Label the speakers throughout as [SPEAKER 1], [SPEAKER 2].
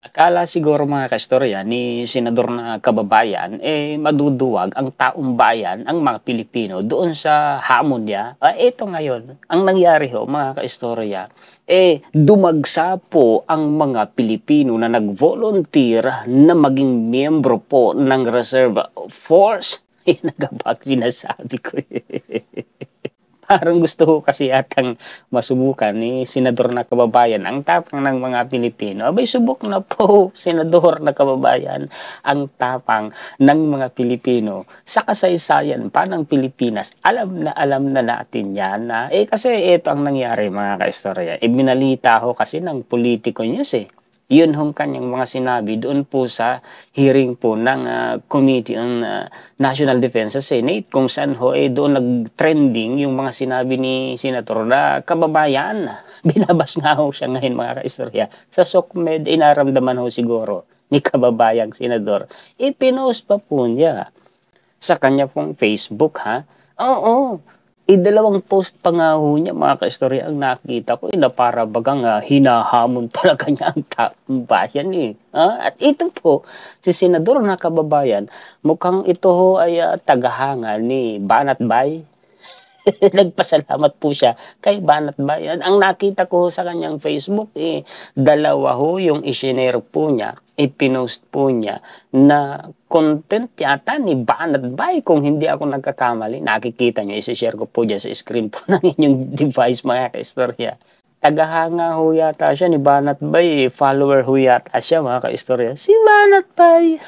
[SPEAKER 1] Akala siguro mga kaistorya ni senador na kababayan, maduduwag ang taong bayan, ang mga Pilipino doon sa hamon niya. Eto ngayon, ang nangyari ho mga kaistorya, dumagsa po ang mga Pilipino na nag-volunteer na maging miyembro po ng Reserve Force. Yan ang sinasabi ko. Parang gusto ko kasi yatang masubukan ni senador na kababayan ang tapang ng mga Pilipino. Abay subok na po, senador na kababayan, ang tapang ng mga Pilipino sa kasaysayan pa ng Pilipinas. Alam na natin yan na, kasi ito ang nangyari mga kaistorya. Ibinalita ho kasi ng Politico News Yun hong kanyang mga sinabi doon po sa hearing po ng Committee on National Defense sa Senate kung saan ho doon nag-trending yung mga sinabi ni Senator na kababayan. Binabas nga ho siya ngayon mga kaistorya. Sa SOCMED, inaramdaman ho siguro ni kababayang senador. Ipinost pa po niya sa kanya pong Facebook ha. Oo, dalawang post pa nga ho niya mga kaistorya ang nakita ko na para bagang hinahamon talaga niya ang taong bayan At ito po, si senador na kababayan, mukhang ito ho ay tagahanga ni Banat Bay. Nagpasalamat po siya kay Banat Bay. Ang nakita ko sa kanyang Facebook, dalawa ho yung isinare po niya, ipinost po niya na content yata ni Banat Bay kung hindi ako nagkakamali. Nakikita nyo, isi-share ko po dyan sa screen po ng inyong device mga kaistorya. Tagahanga ho yata siya ni Banat Bay, follower ho yata siya mga kaistorya. Si Banat Bay!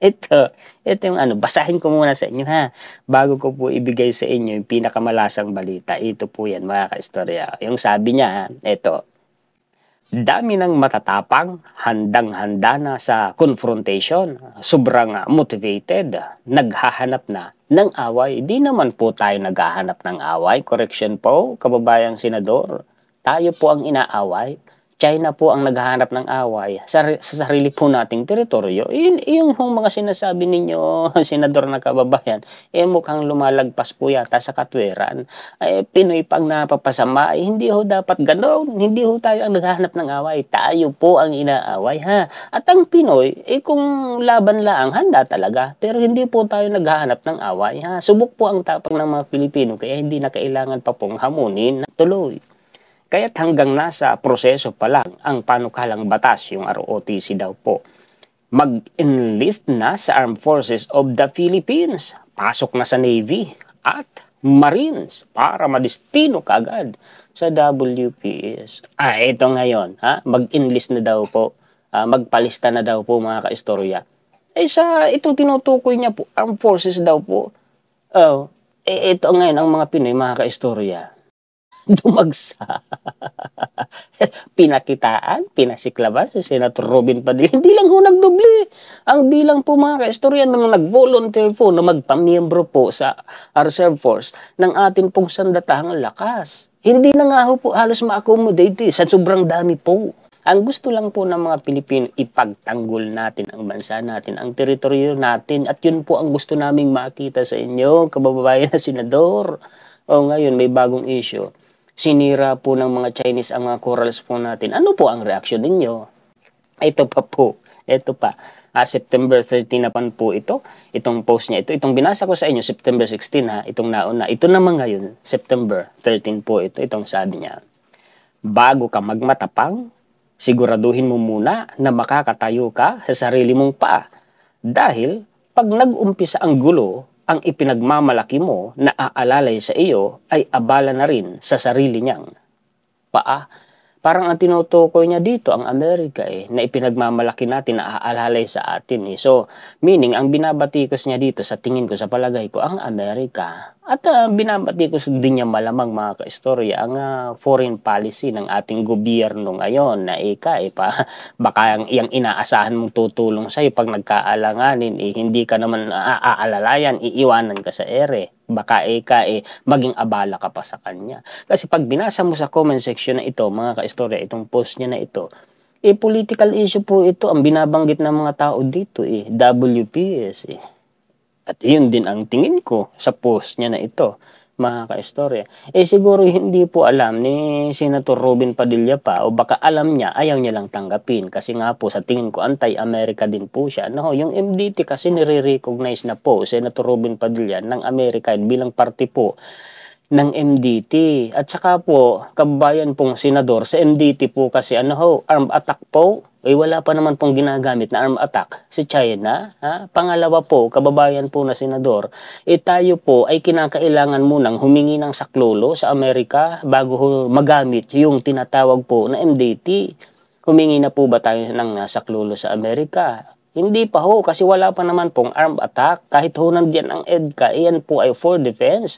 [SPEAKER 1] Ito yung basahin ko muna sa inyo ha. Bago ko po ibigay sa inyo yung pinakamalasang balita. Ito po yan mga kaistorya. Yung sabi niya, ito. Dami ng matatapang, handang-handa na sa confrontation. Sobrang motivated, naghahanap na ng away. Di naman po tayo naghahanap ng away. Correction po, kababayang senador. Tayo po ang inaaway. China po ang naghahanap ng away sa sarili po nating teritoryo. Yung mga sinasabi ninyo, senador na kababayan, mukhang lumalagpas po yata sa katwiran. Pinoy pang napapasama, hindi ho dapat ganoon. Hindi ho tayo ang naghahanap ng away. Tayo po ang inaaway, ha? At ang Pinoy, kung laban lang, handa talaga. Pero hindi po tayo naghahanap ng away, ha? Subok po ang tapang ng mga Pilipino, kaya hindi na kailangan pa pong hamunin. Tuloy. Kaya't hanggang nasa proseso pa lang ang panukalang batas, yung ROTC daw po. Mag-enlist na sa Armed Forces of the Philippines, pasok na sa Navy at Marines para madestino kaagad sa WPS. Ito ngayon, mag-enlist na daw po, magpalista na daw po mga kaistorya. Sa itong tinutukoy niya po, Armed Forces daw po. Ito ngayon ang mga Pinoy mga kaistorya. Dumagsa. Pinakitaan, pinasiklaban si Senator Robin Padilla. Hindi lang ho nagdoble. Ang bilang po mga kaistorya nang nag-volunteer po na magpamiyembro po sa Reserve Force ng atin pong sandatahang lakas. Hindi na nga ho po halos ma-accommodate sa sobrang dami po. Ang gusto lang po ng mga Pilipino, ipagtanggol natin ang bansa natin, ang teritoryo natin. At yun po ang gusto naming makita sa inyo, kababayan na senador. Ngayon may bagong issue. Sinira po ng mga Chinese ang mga corals po natin. Ano po ang reaksyon ninyo? Ito pa po. Ito pa. September 13 na po ito. Itong post niya ito. Itong binasa ko sa inyo, September 16 Itong nauna. Ito naman ngayon, September 13 po ito. Itong sabi niya. Bago ka magmatapang, siguraduhin mo muna na makakatayo ka sa sarili mong paa. Dahil pag nag-umpisa ang gulo, ang ipinagmamalaki mo na aalalay sa iyo ay abala na rin sa sarili niyang paa. Parang ang tinutukoy niya dito, ang Amerika na ipinagmamalaki natin na aalalay sa atin So, meaning, ang binabatikos niya dito sa tingin ko, sa palagay ko, ang Amerika. At binabatikos din niya malamang mga kaistorya, ang foreign policy ng ating gobyerno ngayon na baka yung inaasahan mong tutulong sa'yo pag nagkaalanganin, hindi ka naman aalalayan, iiwanan ka sa ere. Baka maging abala ka pa sa kanya. Kasi pag binasa mo sa comment section na ito, mga kaistorya, itong post niya na ito, political issue po ito, ang binabanggit ng mga tao dito WPS At yun din ang tingin ko sa post niya na ito. mga kaistorya. Eh siguro hindi po alam ni Senator Robin Padilla pa, o baka alam niya, ayaw niya lang tanggapin. Kasi nga po sa tingin ko anti-America din po siya. No, yung MDT kasi nire-recognize na po Senator Robin Padilla ng Amerika bilang parte po ng MDT. At saka po, kababayan pong senador, sa MDT po kasi armed attack po. Eh wala pa naman pong ginagamit na armed attack si China. Ha? Pangalawa po, kababayan po na senador, tayo po ay kinakailangan munang humingi ng saklolo sa Amerika bago magamit yung tinatawag po na MDT. Humingi na po ba tayo ng saklolo sa Amerika? Hindi pa ho, kasi wala pa naman pong armed attack. Kahit ho nandiyan ang EDCA, iyan po ay for defense.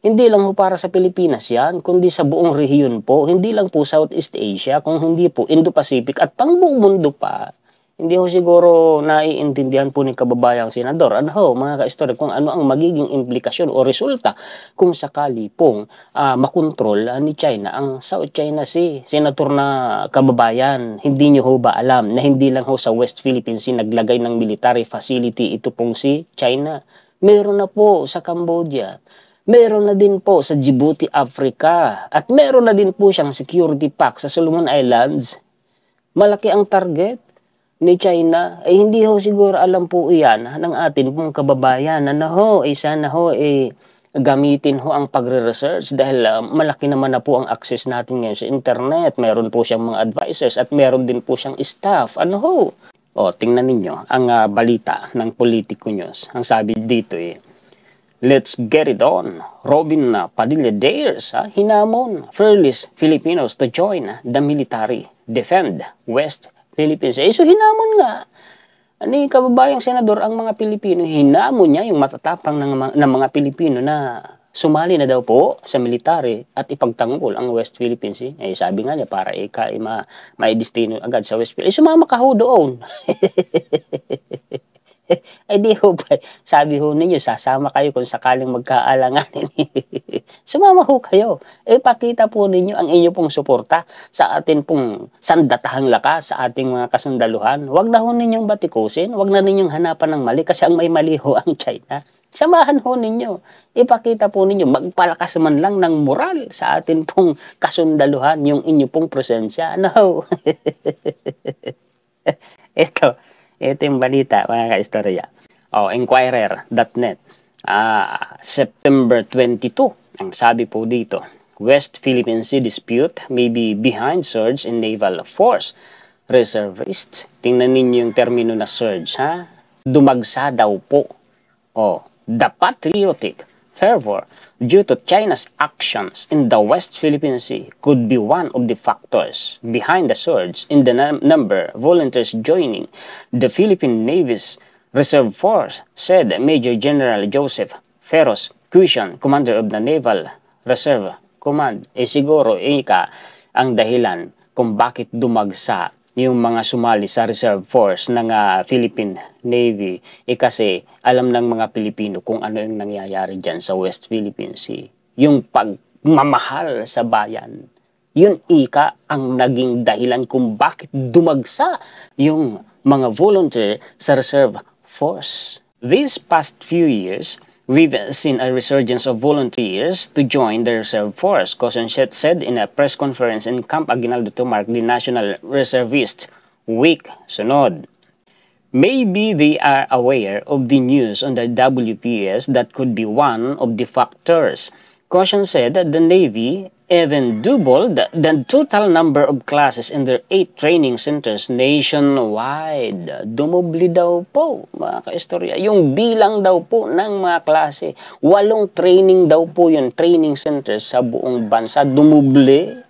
[SPEAKER 1] Hindi lang ho para sa Pilipinas yan, kundi sa buong rehiyon po. Hindi lang po Southeast Asia, kung hindi po Indo-Pacific at pang buong mundo pa. Hindi ho siguro naiintindihan po ni kababayang senador. Mga ka-istorya, kung ano ang magiging implikasyon o resulta kung sakali pong makontrol ni China ang South China Sea. Senator na kababayan, hindi nyo ho ba alam na hindi lang ho sa West Philippine Sea naglagay ng military facility ito pong si China? Meron na po sa Cambodia. Meron na din po sa Djibouti, Africa. At meron na din po siyang security pack sa Solomon Islands. Malaki ang target ni China. Hindi ho siguro alam po iyan ng atin pong kababayan. Sana gamitin ho ang pagre-research dahil malaki naman na po ang access natin ngayon sa internet. Meron po siyang mga advisors at meron din po siyang staff. Tingnan ninyo ang balita ng Politico News. Ang sabi dito let's get it on. Robin Padilla dares hinamon fearless Filipinos to join the military. Defend West Philippines. So hinamon nga ni kababayang senador ang mga Pilipino. Hinamon niya yung matatapang ng mga Pilipino na sumali na daw po sa military at ipagtanggol ang West Philippines. Sabi nga niya para may destino agad sa West Philippines. Sumama ka ho doon. Di ho ba, sabi ho ninyo, sasama kayo kung sakaling magkaalanganin. Sumama ho kayo. Pakita po ninyo ang inyo pong suporta sa atin pong sandatahang lakas sa ating mga kasundaluhan. Huwag na ho ninyong batikusin, huwag na ninyong hanapan ng mali kasi ang may mali ho ang China. Samahan ho ninyo. Ipakita po ninyo, magpalakas man lang ng moral sa atin pong kasundaluhan, yung inyo pong presensya. Ito yung balita, mga ka-istorya. Inquirer.net. September 22, ang sabi po dito, West Philippine Sea dispute may be behind surge in naval force. Reservists. Tingnan ninyo yung termino na surge, ha? Dumagsa daw po. The patriotic fervor due to China's actions in the West Philippine Sea could be one of the factors behind the surge in the number of volunteers joining the Philippine Navy's Reserve Force, said Major General Joseph Ferros Cuision, Commander of the Naval Reserve Command. Siguro ang dahilan kung bakit dumagsa yung mga sumali sa Reserve Force ng Philippine Navy, kasi alam ng mga Pilipino kung ano yung nangyayari dyan sa West Philippine Sea. Yung pagmamahal sa bayan, yun ang naging dahilan kung bakit dumagsa yung mga volunteer sa Reserve Force. These past few years, we've seen a resurgence of volunteers to join the Reserve Force, Cosenset said in a press conference in Camp Aguinaldo to mark the National Reservist Week. Sunod. Maybe they are aware of the news on the WPS that could be one of the factors. Caution said that the Navy even doubled the total number of classes in their 8 training centers nationwide. Dumubli daw po, mga kaistorya. Yung bilang daw po ng mga klase. 8 training daw po yung training centers sa buong bansa. Dumubli.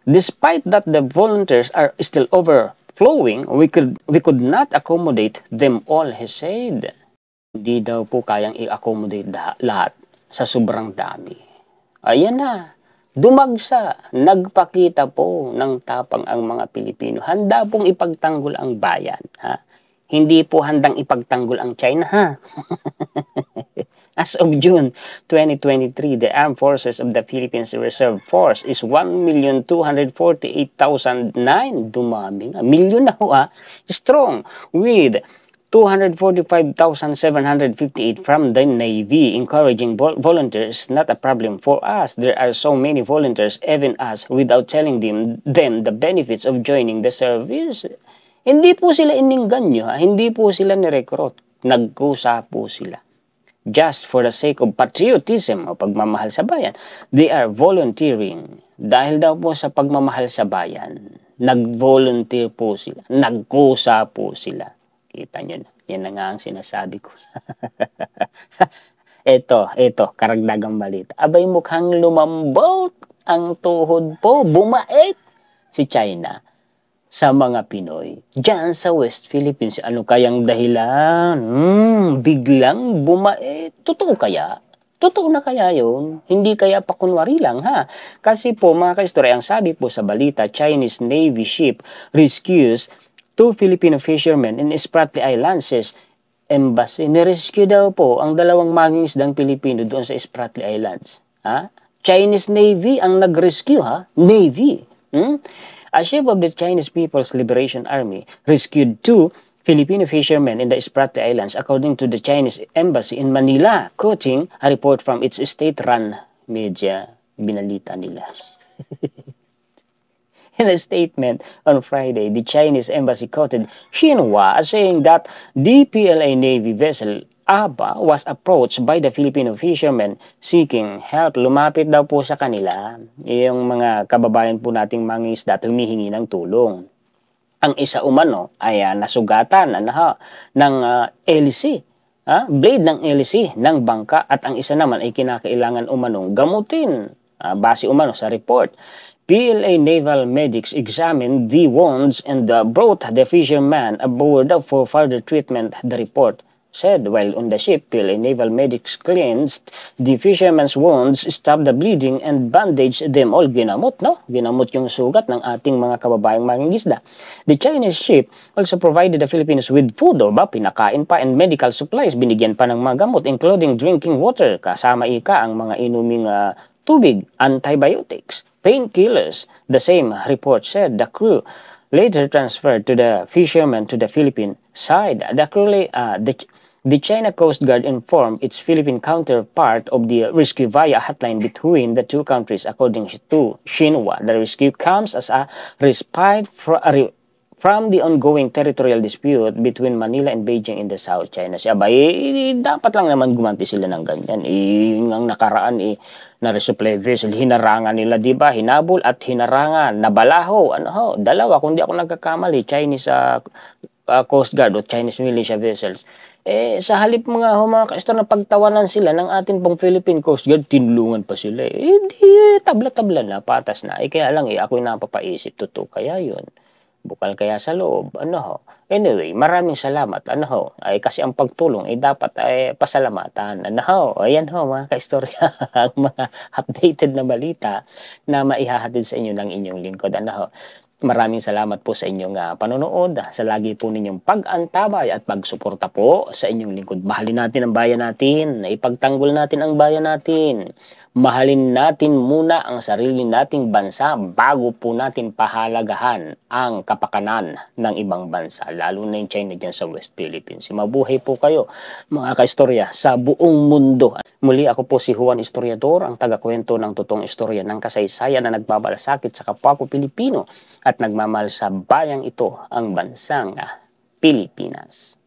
[SPEAKER 1] Despite that the volunteers are still overflowing, we could not accommodate them all, he said. Hindi daw po kayang i-accommodate lahat sa sobrang dami. Ayan na, dumagsa, nagpakita po ng tapang ang mga Pilipino. Handa pong ipagtanggol ang bayan. Hindi po handang ipagtanggol ang China, ha? As of June 2023, the Armed Forces of the Philippines Reserve Force is 1,248,009. Dumami nga. Milyon na ho, strong, with 245,758 from the Navy, encouraging volunteers, not a problem for us. There are so many volunteers, even us, without telling them the benefits of joining the service. Hindi po sila iningganyo, ha? Hindi po sila nirecruit. Nagkusa po sila. Just for the sake of patriotism o pagmamahal sa bayan, they are volunteering. Dahil daw po sa pagmamahal sa bayan, nag-volunteer po sila. Nagkusa po sila. Kita nyo na. Yan na nga ang sinasabi ko. Ito, karagdagang balita. Abay, mukhang lumambot ang tuhod po. Bumait si China sa mga Pinoy. Diyan sa West Philippines. Ano kayang dahilan? Biglang bumait. Totoo kaya? Totoo na kaya yun? Hindi kaya pa kunwari lang, ha? Kasi po, mga kaistorya, ang sabi po sa balita, Chinese Navy ship rescues 2 Filipino fishermen in Spratly Islands. Embassy. Nirescue daw po ang 2 mangingisdang Pilipino doon sa Spratly Islands. Ha? Chinese Navy ang nag-rescue, ha? Navy. A ship of the Chinese People's Liberation Army rescued 2 Filipino fishermen in the Spratly Islands, according to the Chinese Embassy in Manila, quoting a report from its state-run media. Binalita nila. In a statement on Friday, the Chinese embassy quoted Xinhua saying that the PLA Navy vessel Aba was approached by the Filipino fishermen seeking help. Lumapit daw po sa kanila yung mga kababayan po nating mangingisda at humihingi ng tulong. Ang isa umano ay nasugatan ng LC, blade ng LC ng bangka, at ang isa naman ay kinakailangan umanong gamutin. Base umano sa report, PLA naval medics examined the wounds and brought the fisherman aboard for further treatment, the report said. While on the ship, PLA naval medics cleansed the fisherman's wounds, stopped the bleeding, and bandaged them all. Ginamot, no? Ginamot yung sugat ng ating mga kababayang mangingisda. The Chinese ship also provided the Filipinos with food, pinakain pa, and medical supplies. Binigyan pa ng mga gamot, including drinking water, kasama ang mga inuming tubig, antibiotics, painkillers. The same report said. The crew later transferred to the fishermen to the Philippine side. The China Coast Guard informed its Philippine counterpart of the rescue via hotline between the two countries. According to Xinhua, the rescue comes as a respite from the ongoing territorial dispute between Manila and Beijing in the South China Sea. Dapat lang naman gumanti sila ng ganyan. Ang nakaraan, na-resupply vessel, hinarangan nila, di ba? Hinabol at hinarangan, nabalaho, dalawa, kung di ako nagkakamali, Chinese Coast Guard o Chinese militia vessels. Sa halip mga kaistor na pagtawanan sila ng ating pong Philippine Coast Guard, tinulungan pa sila. Di, tabla-tabla na, patas na. Kaya lang, ako'y napapaisip, totoo kaya yun. Bukal kaya sa loob, Anyway, maraming salamat, kasi ang pagtulong dapat pasalamatan, Ayan mga kaistorya, ang mga updated na balita na maihahatid sa inyo ng inyong lingkod, Maraming salamat po sa inyong panonood, sa lagi po ninyong pag-antabay at pagsuporta po sa inyong lingkod. Mahalin natin ang bayan natin, ipagtanggol natin ang bayan natin. Mahalin natin muna ang sarili nating bansa bago po natin pahalagahan ang kapakanan ng ibang bansa, lalo na yung China dyan sa West Philippines. Mabuhay po kayo mga kaistorya sa buong mundo. Muli, ako po si Juan Historiador, ang tagakwento ng totoong istorya ng kasaysayan na nagbabalasakit sa kapwa ko Pilipino at nagmamahal sa bayang ito, ang bansang Pilipinas.